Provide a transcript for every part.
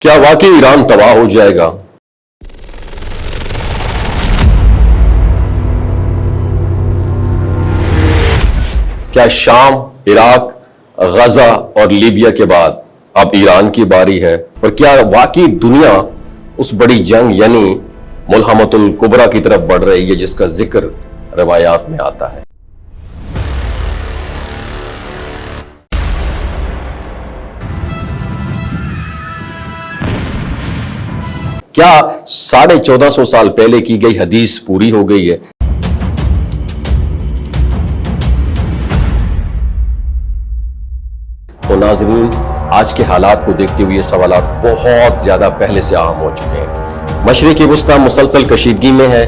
کیا واقعی ایران تباہ ہو جائے گا؟ کیا شام، عراق، غزہ اور لیبیا کے بعد اب ایران کی باری ہے؟ اور کیا واقعی دنیا اس بڑی جنگ یعنی ملحمۃ الکبریٰ کی طرف بڑھ رہی ہے جس کا ذکر روایات میں آتا ہے؟ کیا 1450 سال پہلے کی گئی حدیث پوری ہو گئی ہے؟ تو ناظرین، آج کے حالات کو دیکھتے ہوئے یہ سوالات بہت زیادہ پہلے سے عام ہو چکے ہیں۔ مشرق وسطیٰ مسلسل کشیدگی میں ہے،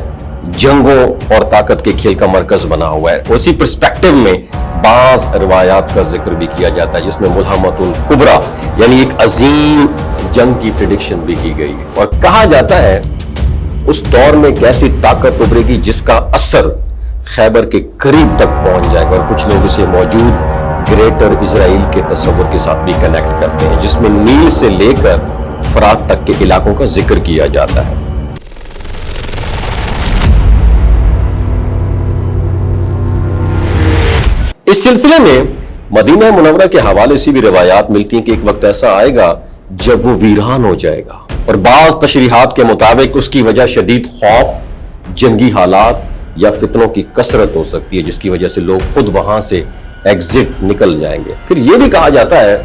جنگوں اور طاقت کے کھیل کا مرکز بنا ہوا ہے۔ اسی پرسپیکٹو میں بعض روایات کا ذکر بھی کیا جاتا ہے جس میں ملحمۃ الکبریٰ یعنی ایک عظیم جنگ کی پریڈکشن بھی کی گئی ہے، اور کہا جاتا ہے اس دور میں ایک ایسی طاقت ابھرے گی جس کا اثر خیبر کے قریب تک پہنچ جائے گا، اور کچھ لوگ اسے موجود گریٹر اسرائیل کے تصور کے ساتھ بھی کنیکٹ کرتے ہیں جس میں نیل سے لے کر فرات تک کے علاقوں کا ذکر کیا جاتا ہے۔ اس سلسلے میں مدینہ منورہ کے حوالے سے بھی روایات ملتی ہیں کہ ایک وقت ایسا آئے گا جب وہ ویران ہو جائے گا، اور بعض تشریحات کے مطابق اس کی وجہ شدید خوف، جنگی حالات یا فتنوں کی کثرت ہو سکتی ہے جس کی وجہ سے لوگ خود وہاں سے ایگزٹ نکل جائیں گے۔ پھر یہ بھی کہا جاتا ہے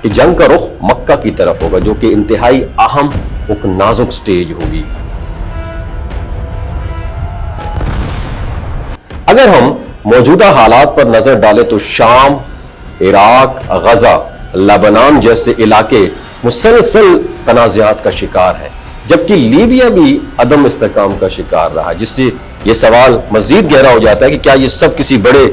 کہ جنگ کا رخ مکہ کی طرف ہوگا جو کہ انتہائی اہم ایک نازک سٹیج ہوگی۔ اگر ہم موجودہ حالات پر نظر ڈالیں تو شام، عراق، غزہ، لبنان جیسے علاقے مسلسل تنازعات کا شکار ہے، جبکہ لیبیا بھی عدم استحکام کا شکار رہا، جس سے یہ سوال مزید گہرا ہو جاتا ہے کہ کیا یہ سب کسی بڑے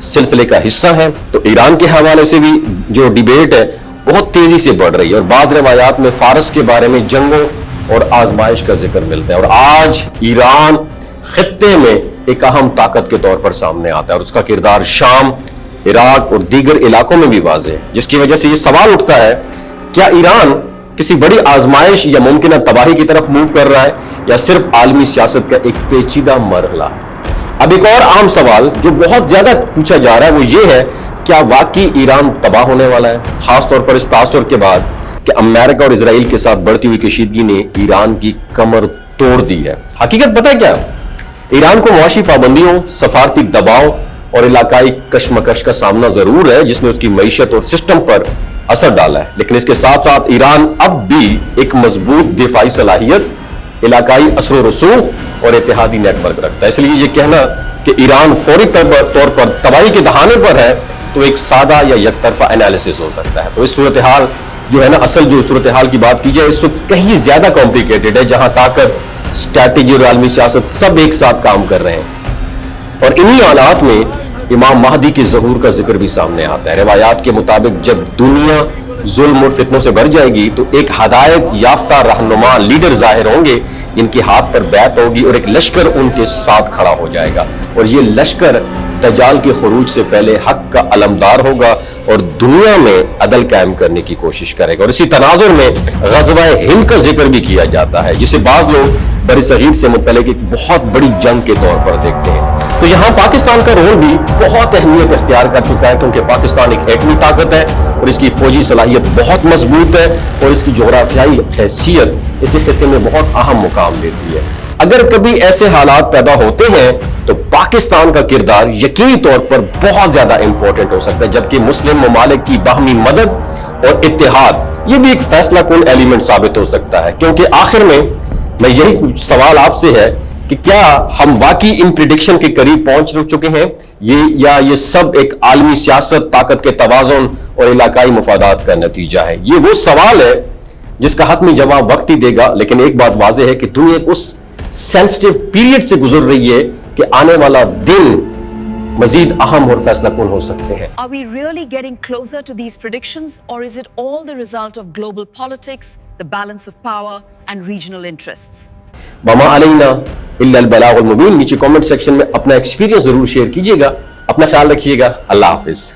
سلسلے کا حصہ ہے؟ تو ایران کے حوالے سے بھی جو ڈیبیٹ ہے بہت تیزی سے بڑھ رہی ہے، اور بعض روایات میں فارس کے بارے میں جنگوں اور آزمائش کا ذکر ملتا ہے، اور آج ایران خطے میں ایک اہم طاقت کے طور پر سامنے آتا ہے، اور اس کا کردار شام، عراق اور دیگر علاقوں میں بھی واضح ہے، جس کی وجہ سے یہ سوال اٹھتا ہے کیا ایران کسی بڑی آزمائش یا ممکنہ تباہی کی طرف موو کر رہا ہے یا صرف عالمی سیاست کا ایک پیچیدہ مرحلہ ہے؟ اب ایک اور عام سوال جو بہت زیادہ پوچھا جا رہا ہے وہ یہ ہے کیا واقعی ایران تباہ ہونے والا ہے، خاص طور پر اس تاثر کے بعد کہ امریکہ اور اسرائیل کے ساتھ بڑھتی ہوئی کشیدگی نے ایران کی کمر توڑ دی ہے۔ حقیقت پتہ ہے کیا؟ ایران کو معاشی پابندیوں، سفارتی دباؤ اور علاقائی کشمکش کا سامنا ضرور ہے جس نے اس کی معیشت اور سسٹم پر اثر ڈالا ہے، لیکن اس کے ساتھ ساتھ ایران اب بھی ایک مضبوط دفاعی صلاحیت، علاقائی اثر و رسوخ اور اتحادی نیٹ ورک رکھتا ہے۔ اس لیے یہ کہنا کہ ایران فوری طور پر تباہی کے دہانے پر ہے تو ایک سادہ یا یک طرفہ انالیسس ہو سکتا ہے۔ تو اس صورتحال جو ہے نا، اصل جو صورتحال کی بات کی جائے اس وقت کہیں زیادہ کمپلیکیٹڈ ہے، جہاں طاقت، اسٹریٹجی اور عالمی سیاست سب ایک ساتھ کام کر رہے ہیں، اور انہی حالات میں امام مہدی کے ظہور کا ذکر بھی سامنے آتا ہے۔ روایات کے مطابق جب دنیا ظلم اور فتنوں سے بھر جائے گی تو ایک ہدایت یافتہ رہنما لیڈر ظاہر ہوں گے جن کے ہاتھ پر بیعت ہوگی، اور ایک لشکر ان کے ساتھ کھڑا ہو جائے گا، اور یہ لشکر دجال کے خروج سے پہلے حق کا علمدار ہوگا اور دنیا میں عدل قائم کرنے کی کوشش کرے گا۔ اور اسی تناظر میں غزوہ ہند کا ذکر بھی کیا جاتا ہے جسے بعض لوگ بر صغیر سے متعلق ایک بہت بڑی جنگ کے طور پر دیکھتے ہیں۔ تو یہاں پاکستان کا رول بھی بہت اہمیت اختیار کر چکا ہے، کیونکہ پاکستان ایک ایٹمی طاقت ہے اور اس کی فوجی صلاحیت بہت مضبوط ہے، اور اس کی جغرافیائی حیثیت اسی خطے میں بہت اہم مقام لیتی ہے۔ اگر کبھی ایسے حالات پیدا ہوتے ہیں تو پاکستان کا کردار یقینی طور پر بہت زیادہ امپورٹنٹ ہو سکتا ہے، جبکہ مسلم ممالک کی باہمی مدد اور اتحاد یہ بھی ایک فیصلہ کن ایلیمنٹ ثابت ہو سکتا ہے۔ کیونکہ آخر میں یہی سوال آپ سے ہے کہ کیا ہم واقعی ان پریڈکشن کے قریب پہنچ چکے ہیں، یہ سب ایک عالمی سیاست، طاقت کے توازن اور علاقائی مفادات کا نتیجہ ہے؟ یہ وہ سوال ہے جس کا حتمی جواب وقت ہی دے گا، لیکن ایک بات واضح ہے کہ دنیا اس سینسٹیو پیریڈ سے گزر رہی ہے کہ آنے والا دن مزید اہم اور فیصلہ کن ہو سکتے ہیں۔ Are we really getting closer to these predictions, or is it all the result of global politics, the balance of power and regional interests? وما علینا الا البلاغ المبین۔ نیچے کامنٹ سیکشن میں اپنا ایکسپیرینس ضرور شیئر کیجیے گا۔ اپنا خیال رکھیے گا۔ اللہ حافظ۔